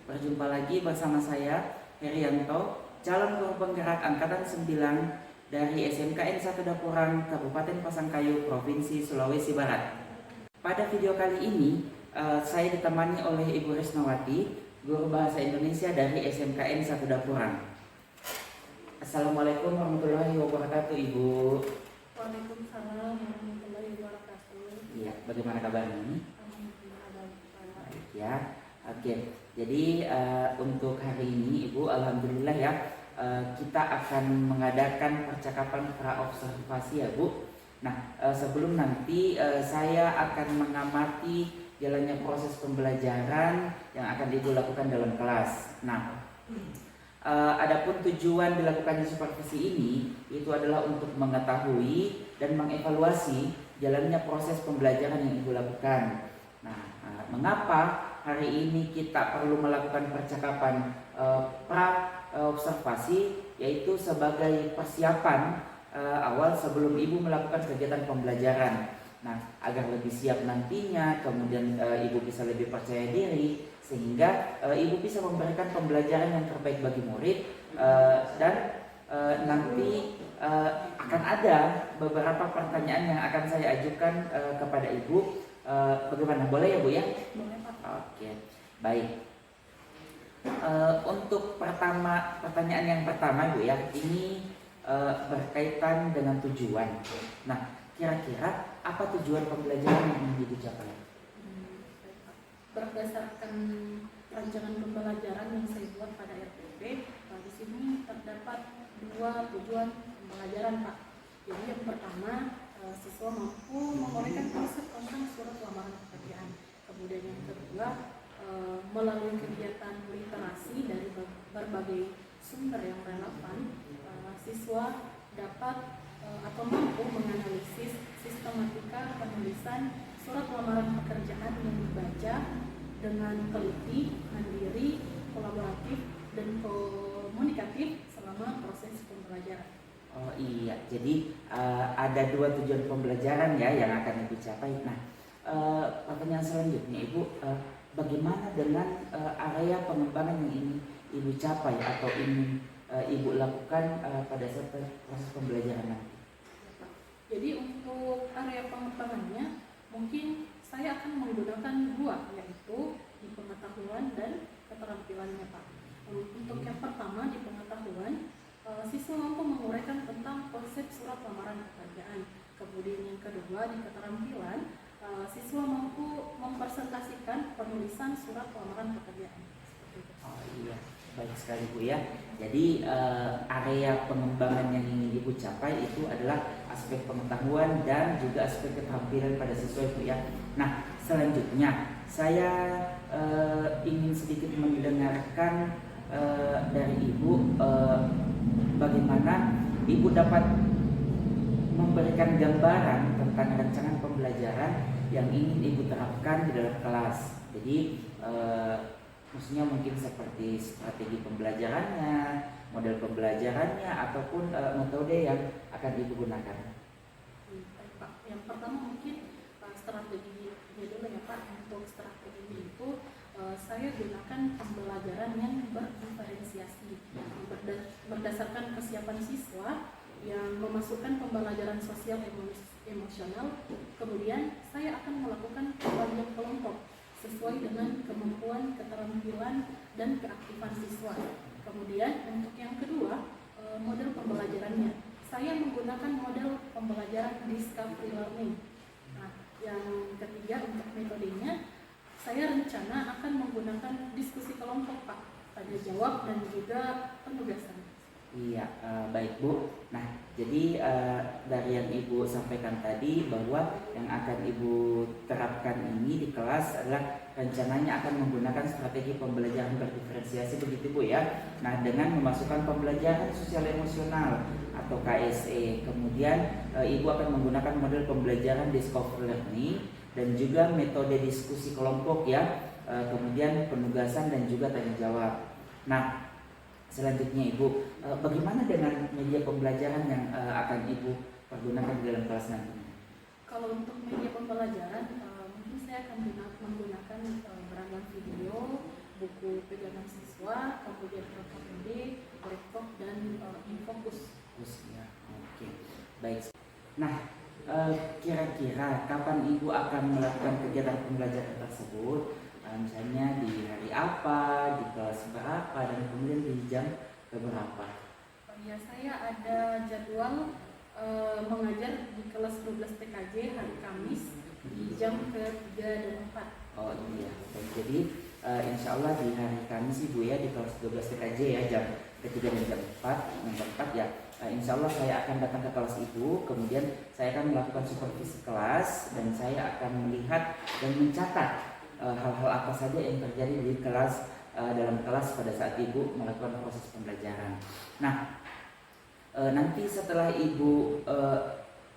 Berjumpa lagi bersama saya, Herianto, calon guru penggerak Angkatan 9 dari SMKN 1 Dapuran, Kabupaten Pasangkayu, Provinsi Sulawesi Barat. Pada video kali ini, saya ditemani oleh Ibu Risnawati, guru bahasa Indonesia dari SMKN 1 Dapuran. Assalamualaikum warahmatullahi wabarakatuh, Ibu. Waalaikumsalam warahmatullahi wabarakatuh. Iya, bagaimana kabarnya ini? Alhamdulillah baik. Baik ya. Oke, jadi untuk hari ini Ibu, alhamdulillah ya, kita akan mengadakan percakapan pra-observasi ya Bu. Nah, sebelum nanti saya akan mengamati jalannya proses pembelajaran yang akan Ibu lakukan dalam kelas. Nah, adapun tujuan dilakukannya supervisi ini itu adalah untuk mengetahui dan mengevaluasi jalannya proses pembelajaran yang Ibu lakukan. Nah, mengapa hari ini kita perlu melakukan percakapan pra-observasi, yaitu sebagai persiapan awal sebelum Ibu melakukan kegiatan pembelajaran. Nah, agar lebih siap nantinya, kemudian Ibu bisa lebih percaya diri, sehingga Ibu bisa memberikan pembelajaran yang terbaik bagi murid, dan nanti akan ada beberapa pertanyaan yang akan saya ajukan kepada Ibu. Bagaimana? Boleh ya Bu ya? Boleh Pak. Oke, baik. Untuk pertanyaan yang pertama Bu ya, ini berkaitan dengan tujuan. Nah, kira-kira apa tujuan pembelajaran yang ingin dicapai? Baik, Pak. Berdasarkan rancangan pembelajaran yang saya buat pada RPP, di sini terdapat dua tujuan pembelajaran Pak. Jadi yang pertama, siswa mampu menguraikan konsep tentang surat lamaran pekerjaan. Kemudian yang kedua, melalui kegiatan literasi dari berbagai sumber yang relevan, siswa dapat atau mampu menganalisis sistematika penulisan surat lamaran pekerjaan yang dibaca dengan teliti, mandiri, kolaboratif, dan komunikatif selama proses pembelajaran. Oh iya, jadi ada dua tujuan pembelajaran ya yang akan Ibu capai. Nah, pertanyaan selanjutnya Ibu, bagaimana dengan area pengembangan yang ingin Ibu capai atau ingin Ibu lakukan pada saat proses pembelajaran nanti? Jadi untuk area pengembangannya mungkin saya akan menggunakan dua, yaitu di pengetahuan dan keterampilannya Pak. Untuk yang pertama di pengetahuan, siswa mampu menguraikan tentang konsep surat lamaran pekerjaan. Kemudian yang kedua di keterampilan, siswa mampu mempresentasikan penulisan surat lamaran pekerjaan. Oh iya, baik sekali Bu ya. Jadi area pengembangan yang ingin Ibu capai itu adalah aspek pengetahuan dan juga aspek keterampilan pada siswa Bu ya. Nah, selanjutnya saya ingin sedikit mendengarkan dari Ibu, bagaimana Ibu dapat memberikan gambaran tentang rancangan pembelajaran yang ingin Ibu terapkan di dalam kelas. Jadi maksudnya mungkin seperti strategi pembelajarannya, model pembelajarannya, ataupun metode yang akan Ibu gunakan. Baik Pak, yang pertama mungkin strateginya dulu ya Pak. Untuk strategi itu saya gunakan pembelajaran yang berdiferensiasi berdasarkan kesiapan siswa yang memasukkan pembelajaran sosial emosional. Kemudian saya akan melakukan pembagian kelompok sesuai dengan kemampuan, keterampilan, dan keaktifan siswa. Kemudian untuk yang kedua, model pembelajarannya, saya menggunakan model pembelajaran discovery learning. Nah, yang ketiga untuk metodenya, saya rencana akan menggunakan diskusi kelompok Pak, tanya jawab dan juga penugasan. Iya, baik Bu. Nah, jadi dari yang Ibu sampaikan tadi bahwa yang akan Ibu terapkan ini di kelas adalah rencananya akan menggunakan strategi pembelajaran berdiferensiasi, begitu Bu ya. Nah, dengan memasukkan pembelajaran sosial emosional atau KSE. Kemudian Ibu akan menggunakan model pembelajaran discovery learning dan juga metode diskusi kelompok ya. Kemudian penugasan dan juga tanya jawab. Nah, selanjutnya Ibu, bagaimana dengan media pembelajaran yang akan Ibu pergunakan di dalam kelas nanti? Kalau untuk media pembelajaran, mungkin saya akan menggunakan beragam video, buku pegangan siswa, kemudian KKPD, Rektok, dan Infokus. Ya, oke, baik. Nah, kira-kira kapan Ibu akan melakukan kegiatan pembelajaran tersebut? Misalnya di hari apa, di kelas berapa, dan kemudian di jam berapa? Ya, saya ada jadwal mengajar di kelas 12 TKJ hari Kamis di jam ke-3 dan 4. Oh iya, baik. Jadi insya Allah di hari Kamis Ibu ya, di kelas 12 TKJ ya, jam ke-3 dan jam 4 ya. Insya Allah saya akan datang ke kelas Ibu, kemudian saya akan melakukan supervisi kelas, dan saya akan melihat dan mencatat hal-hal apa saja yang terjadi di kelas, dalam kelas pada saat Ibu melakukan proses pembelajaran. Nah, nanti setelah Ibu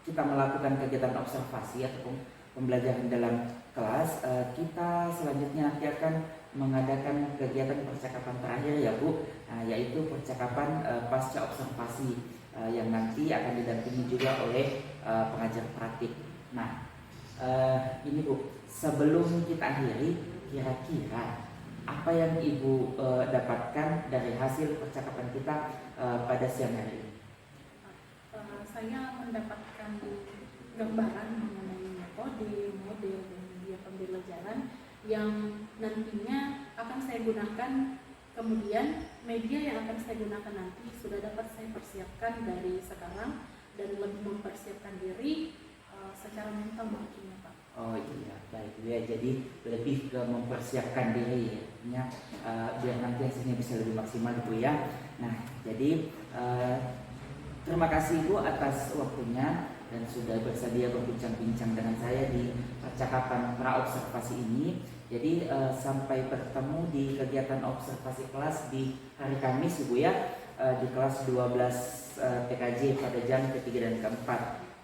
kita melakukan kegiatan observasi ataupun pembelajaran dalam kelas, kita selanjutnya nanti akan mengadakan kegiatan percakapan terakhir ya Bu, yaitu percakapan pasca observasi yang nanti akan didampingi juga oleh pengajar praktik. Nah, ini Bu, sebelum kita akhiri, kira-kira apa yang Ibu dapatkan dari hasil percakapan kita pada siang hari ini? Saya mendapatkan gambaran mengenai metode, model, dan media pembelajaran yang nantinya akan saya gunakan. Kemudian media yang akan saya gunakan nanti sudah dapat saya persiapkan dari sekarang, dan lebih mempersiapkan diri secara mental mungkin ya Pak. Oh iya, baik ya. Jadi lebih ke mempersiapkan diri ya, biar nanti hasilnya bisa lebih maksimal Bu ya. Nah, jadi terima kasih Bu atas waktunya dan sudah bersedia berbincang-bincang dengan saya di percakapan pra-observasi ini. Jadi sampai bertemu di kegiatan observasi kelas di hari Kamis Ibu ya, di kelas 12 TKJ pada jam ke-3 dan ke-4.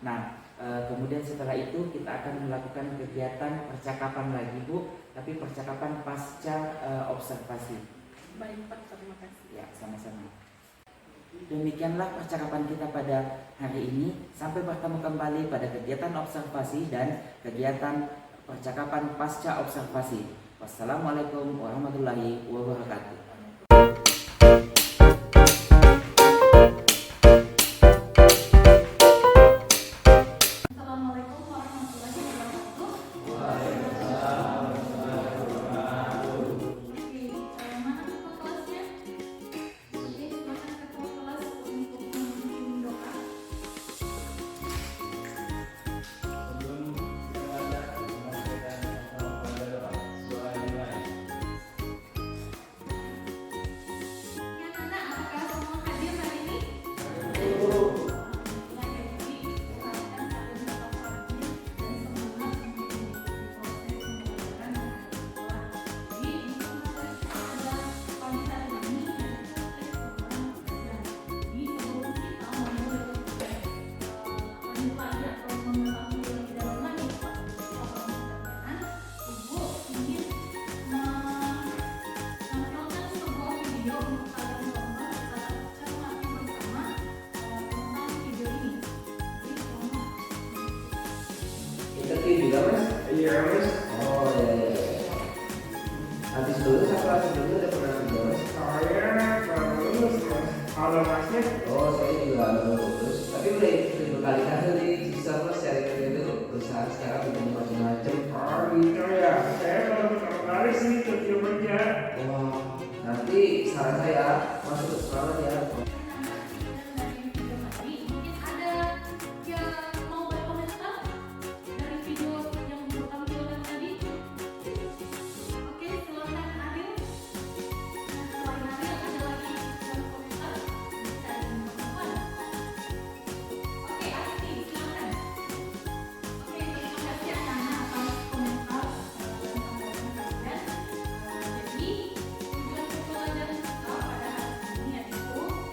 Nah, kemudian setelah itu kita akan melakukan kegiatan percakapan lagi Bu, tapi percakapan pasca observasi. Baik Pak, terima kasih. Ya, sama-sama. Demikianlah percakapan kita pada hari ini. Sampai bertemu kembali pada kegiatan observasi dan kegiatan percakapan pasca observasi. Wassalamualaikum warahmatullahi wabarakatuh. Interview juga Mas? Iya Mas. Oh iya. Habis lulus apa sebelumnya udah pernah kerja Mas? Saya baru lulus Mas. Halo Masnya. Oh saya juga lulus, tapi udah ikut berkali-kali di sistem Mas cari kerja itu perusahaan sekarang bikin macam-macam. Oh gitu ya. Saya baru pertama kali sih kerja kerja. Wah, nanti saran saya masuk ke sekolah ya. Jadi tujuan pembelajaran kita pada hari ini yaitu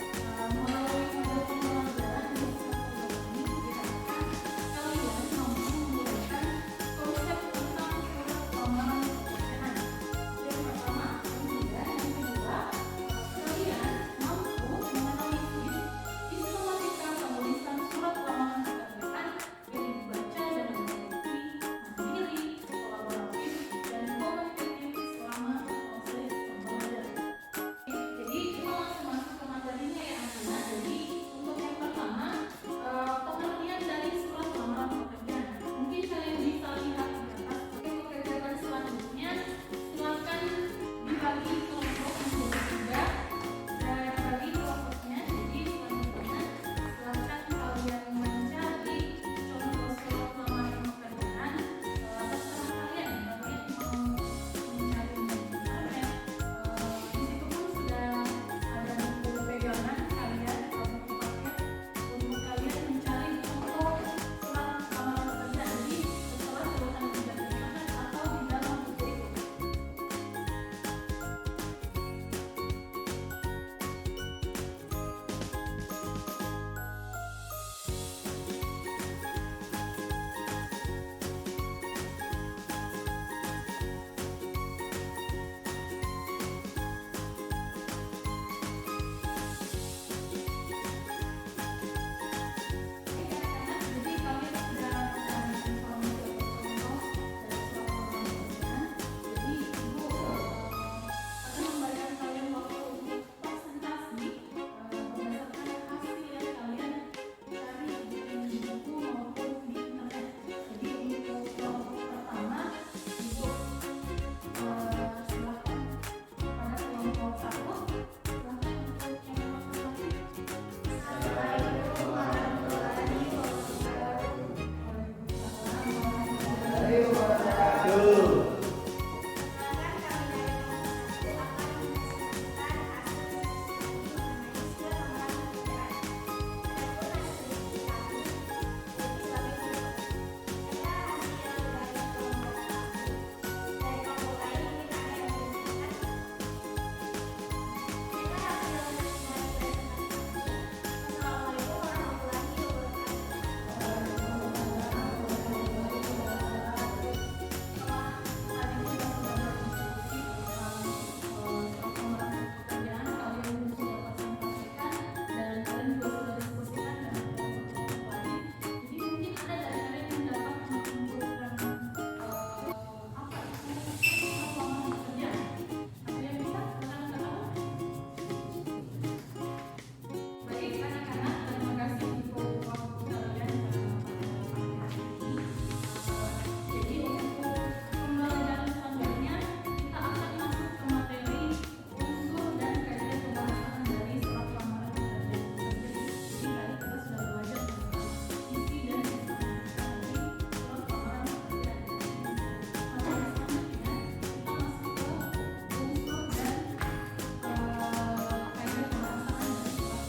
Bu. Silakan untuk yang laki-laki. Assalamualaikum warahmatullahi wabarakatuh. Aduh. Baik anak-anak, terima kasih untuk waktu kalian pada pagi hari ini. Jadi untuk pembelajaran selanjutnya kita akan masuk ke materi unsur dan kaidah pembahasan dari surat lamaran pekerjaan. Jadi tadi kita sudah belajar tentang isi dan instrumen dari surat lamaran pekerjaan. Materi selanjutnya kita masuk ke unsur dan kaidah pembahasan dari surat lamaran pekerjaan.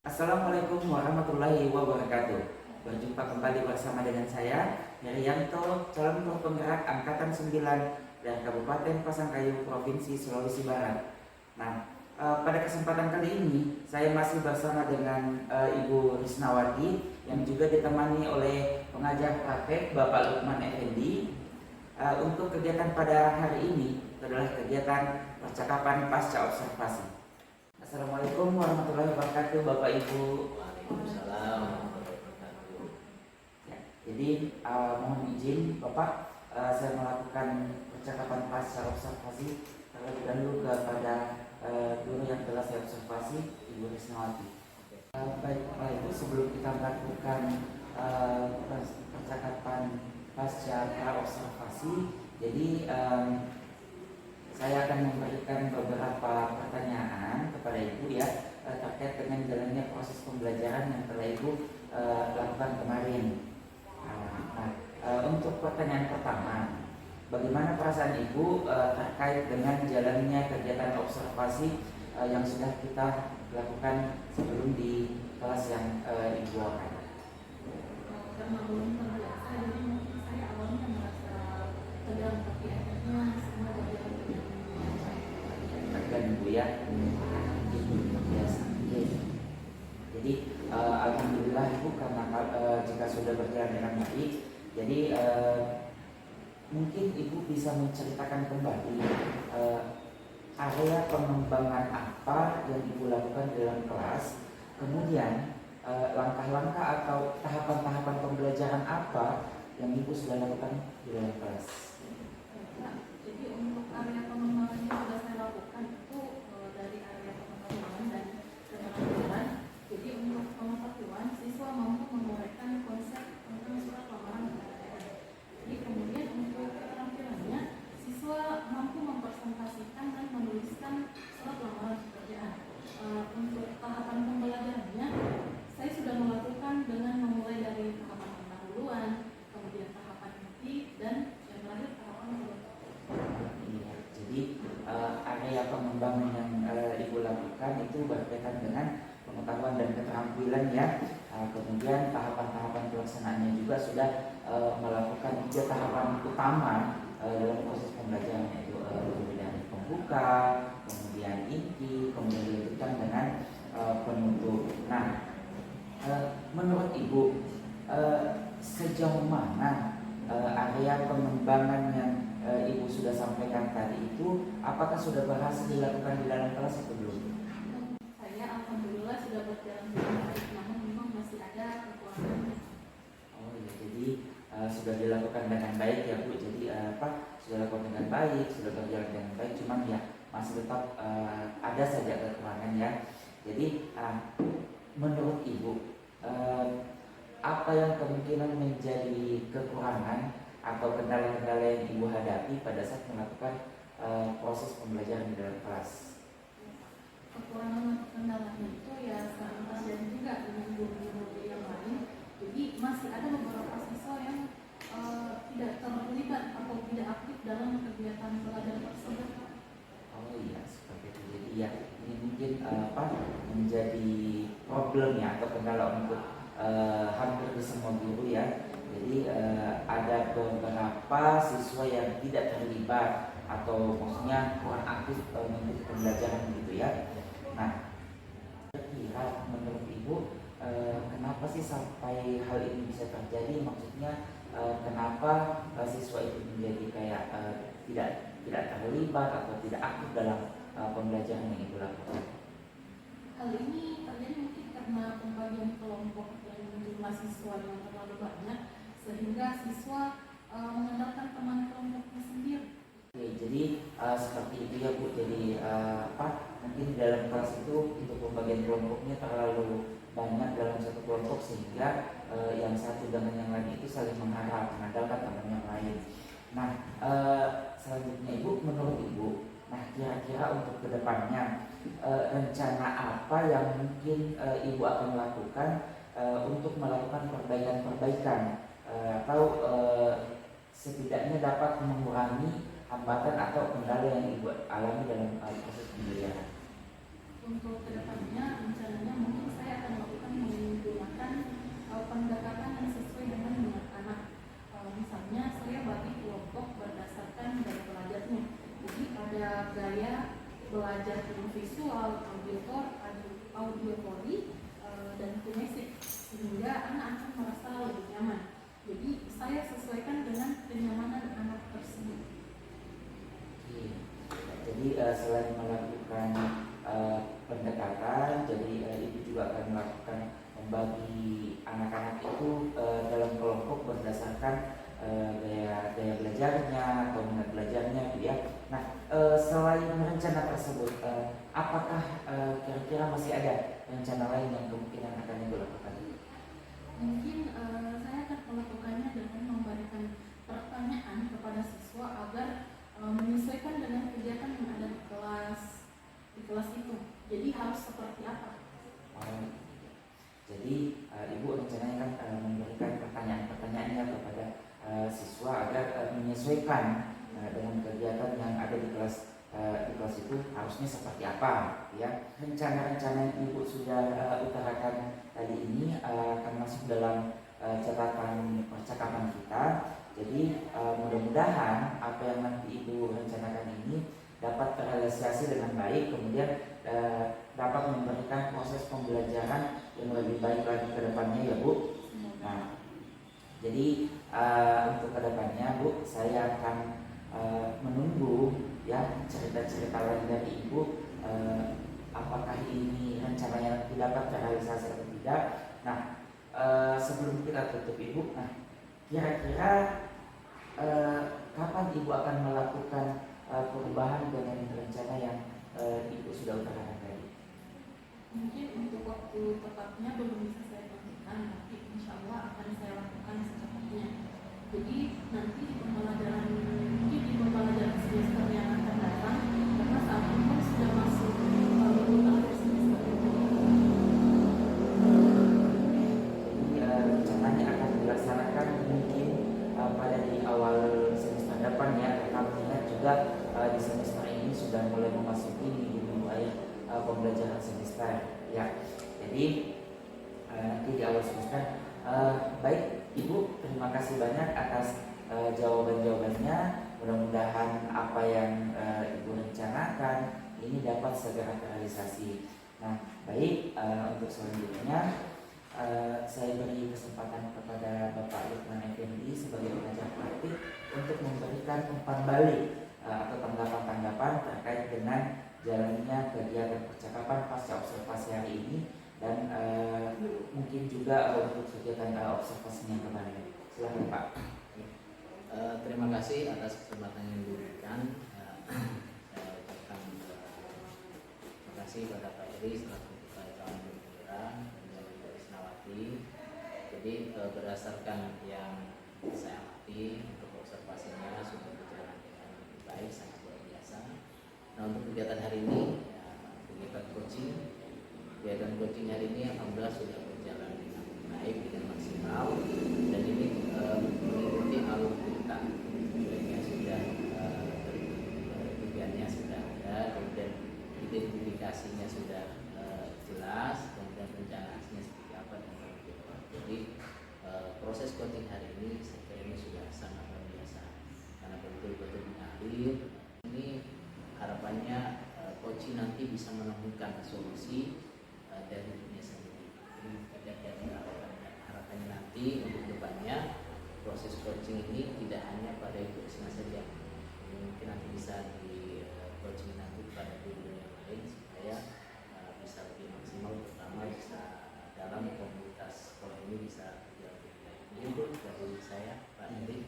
Assalamualaikum warahmatullahi wabarakatuh. Berjumpa kembali bersama dengan saya Herianto, calon Guru penggerak Angkatan 9 dari Kabupaten Pasangkayu, Provinsi Sulawesi Barat. Nah, pada kesempatan kali ini saya masih bersama dengan Ibu Risnawati yang juga ditemani oleh pengajar praktek Bapak Lukman Effendi. Untuk kegiatan pada hari ini adalah kegiatan percakapan pasca observasi. Assalamualaikum warahmatullahi wabarakatuh, Bapak Ibu. Waalaikumsalam warahmatullahi wabarakatuh. Ya, jadi mohon izin Bapak, saya melakukan percakapan pasca observasi terlebih dahulu kepada guru yang telah saya observasi, Ibu Risnawati. Baik Bapak Ibu, sebelum kita melakukan percakapan pasca observasi, jadi saya akan memberikan beberapa pertanyaan kepada Ibu ya terkait dengan jalannya proses pembelajaran yang telah Ibu lakukan kemarin. Untuk pertanyaan pertama, bagaimana perasaan Ibu terkait dengan jalannya kegiatan observasi yang sudah kita lakukan sebelum di kelas yang Ibu akan? Karena belum terbiasa, jadi mungkin saya awalnya merasa tegang, tapi akhirnya semua berjalan dengan baik. Tegang Ibu ya, biasa. Jadi alhamdulillah Ibu, karena jika sudah berjalan dengan baik, jadi mungkin Ibu bisa menceritakan kembali area pengembangan apa yang Ibu lakukan dalam kelas, kemudian langkah-langkah atau tahapan-tahapan pembelajaran apa yang Ibu sudah lakukan di dalam kelas. Jadi untuk area pengembangan yang sudah saya lakukan itu dari area pengetahuan dan keterampilan. Jadi untuk pengetahuan, siswa mampu menguraikan konsep tentang surat lamaran pekerjaan. Jadi kemudian untuk keterampilannya, siswa mampu mempresentasikan dan menuliskan surat lamaran pekerjaan. Untuk tahapan pembelajarannya, saya sudah melakukan dengan memulai dari tahapan pendahuluan, kemudian tahapan inti, dan yang terakhir tahapan penutup. Iya, jadi area pengembangan yang Ibu lakukan itu berkaitan dengan pengetahuan dan keterampilan ya. Kemudian tahapan-tahapan pelaksanaannya juga sudah melakukan 3 tahapan utama dalam proses pembelajaran, yaitu dari pembuka, kemudian inti, kemudian dilanjutkan dengan penutup. Nah, menurut Ibu sejauh mana area pengembangan yang Ibu sudah sampaikan tadi itu apakah sudah berhasil dilakukan di dalam kelas atau belum? Saya alhamdulillah sudah berjalan dengan baik, namun memang masih ada kekurangan. Oh ya, jadi sudah dilakukan dengan baik ya Bu. Jadi sudah dilakukan dengan baik, sudah berjalan dengan baik, cuman ya masih tetap ada saja kekurangan ya. Jadi menurut Ibu eh, apa yang kemungkinan menjadi kekurangan atau kendala-kendala yang Ibu hadapi pada saat melakukan proses pembelajaran di dalam kelas? Kekurangan atau kendalanya itu ya sangat terjadi juga dengan guru-guru yang lain. Jadi masih ada beberapa siswa yang tidak terlibat atau tidak aktif dalam kegiatan belajar tersebut. Oh iya, seperti itu. Jadi ya ini mungkin menjadi problem ya atau kendala untuk hampir di semua guru ya. Jadi ada beberapa siswa yang tidak terlibat atau maksudnya kurang aktif mengikuti pembelajaran gitu ya. Nah, kira menurut Ibu kenapa sih sampai hal ini bisa terjadi? Maksudnya kenapa siswa itu menjadi kayak tidak terlibat atau tidak aktif dalam pembelajaran yang Ibu lakukan? Hal ini terjadi mungkin karena pembagian kelompok dan jumlah siswa yang terlalu banyak sehingga siswa mengandalkan teman kelompoknya sendiri. Oke, jadi seperti itu ya Bu. Jadi mungkin di dalam kelas itu untuk pembagian kelompoknya terlalu banyak dalam satu kelompok sehingga yang satu dengan yang lain itu saling mengharap, mengandalkan teman yang lain. Nah, selanjutnya Ibu, menurut Ibu, nah kira-kira untuk kedepannya rencana apa yang mungkin Ibu akan lakukan untuk melakukan perbaikan-perbaikan atau setidaknya dapat mengurangi hambatan atau kendala yang Ibu alami dalam proses pembelajaran? Untuk kedepannya rencananya mungkin saya akan melakukan menggunakan pendekatan yang sesuai dengan minat anak. Misalnya saya bagi kelompok berdasarkan gaya belajarnya. Jadi ada gaya belajar film visual, auditory, dan kinesik sehingga anak akan merasa lebih nyaman. Jadi saya sesuaikan dengan kenyamanan anak tersebut. Jadi selain melakukan pendekatan, jadi Ibu juga akan melakukan membagi anak-anak itu dalam kelompok berdasarkan gaya belajarnya atau minat belajarnya gitu ya. Nah, selain rencana tersebut, apakah kira-kira masih ada rencana lain yang kemungkinan akan Ibu lakukan? Mungkin saya akan melakukannya dengan memberikan pertanyaan kepada siswa agar menyesuaikan dengan kegiatan yang ada di kelas itu. Jadi harus seperti apa? Jadi Ibu rencananya kan memberikan pertanyaan-pertanyaannya kepada siswa agar menyesuaikan dengan kegiatan yang ada di kelas itu harusnya seperti apa ya. Rencana-rencana yang Ibu sudah utarakan tadi ini akan masuk dalam catatan percakapan kita. Jadi mudah-mudahan apa yang nanti Ibu rencanakan ini dapat terrealisasi dengan baik, kemudian dapat memberikan proses pembelajaran yang lebih baik lagi ke depannya ya Bu. Nah, jadi untuk kedepannya Bu, saya akan menunggu ya cerita-cerita lain dari Ibu, apakah ini rencananya dapat terrealisasi atau tidak. Nah, sebelum kita tutup Ibu, nah kira-kira kapan Ibu akan melakukan perubahan dengan rencana yang Ibu sudah utarakan tadi? Mungkin untuk waktu tepatnya belum bisa saya tentukan, tapi insya Allah akan saya lakukan secepatnya. Jadi nanti di pembelajaran semester yang akan datang, karena saat ini kan sudah masuk minggu akhir semester ini. Jadi rencananya akan dilaksanakan mungkin pada di awal semester depan ya, karena mengingat juga di semester ini sudah mulai memasuki minggu akhir pembelajaran semester ya. Jadi nanti di awal semester. Baik Ibu, terima kasih banyak atas jawaban-jawabannya. Mudah-mudahan apa yang Ibu rencanakan ini dapat segera terrealisasi. Nah, baik, untuk selanjutnya saya beri kesempatan kepada Bapak Lukman Effendi sebagai pengajar praktik untuk memberikan umpan balik atau tanggapan-tanggapan terkait dengan jalannya kegiatan percakapan pasca observasi hari ini dan mungkin juga untuk kegiatan observasinya kemarin. Silakan Pak. Terima kasih atas kesempatan yang diberikan. Saya ucapkan terima kasih kepada Pak Eri selaku Ketua Dewan Pembina dan dari Senawati amati. Jadi berdasarkan yang saya amati, untuk observasinya sudah berjalan dengan baik, sangat luar biasa. Nah, untuk kegiatan hari ini, ya, kegiatan coaching hari ini alhamdulillah sudah berjalan dengan baik, dengan maksimal, dan ini mengikuti alur kita. Tujuannya sudah tujuannya sudah ada, kemudian identifikasinya sudah jelas, kemudian rencananya seperti apa dan bagaimana. Jadi proses coaching hari ini saya kira ini sudah sangat luar biasa karena betul-betul mengalir. Ini harapannya coaching nanti bisa menemukan solusi dari dirinya sendiri. Jadi harapannya nanti untuk depannya proses coaching ini tidak hanya pada ibu Risma saja, ini mungkin nanti bisa di coaching nanti pada guru yang lain supaya bisa lebih maksimal, terutama bisa dalam komunitas sekolah ini bisa berjalan lebih baik. Itu dari saya, Pak Heri.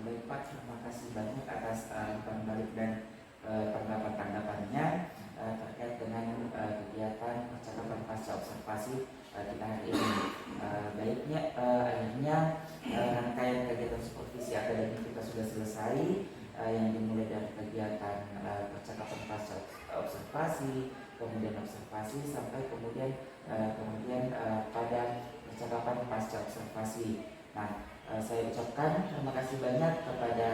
Baik Pak, terima kasih banyak atas umpan balik dan tanggapan-tanggapannya terkait dengan kegiatan percakapan pasca observasi kita hari ini. Baiknya akhirnya rangkaian kegiatan supervisi akademik kita sudah selesai, yang dimulai dari kegiatan percakapan pasca observasi, kemudian observasi sampai kemudian pada percakapan pasca observasi. Nah, saya ucapkan terima kasih banyak kepada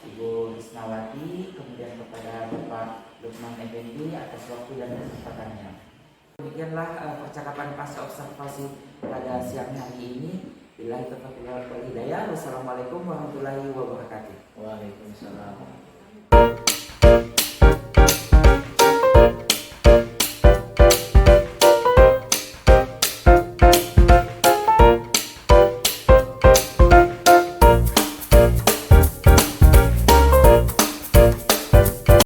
Ibu Risnawati, kemudian kepada Bapak Lukman Effendi atas waktu dan kesempatannya. Demikianlah percakapan pasca observasi pada siang hari ini. Billahi taufiq wal hidayah. Wassalamualaikum warahmatullahi wabarakatuh. Waalaikumsalam.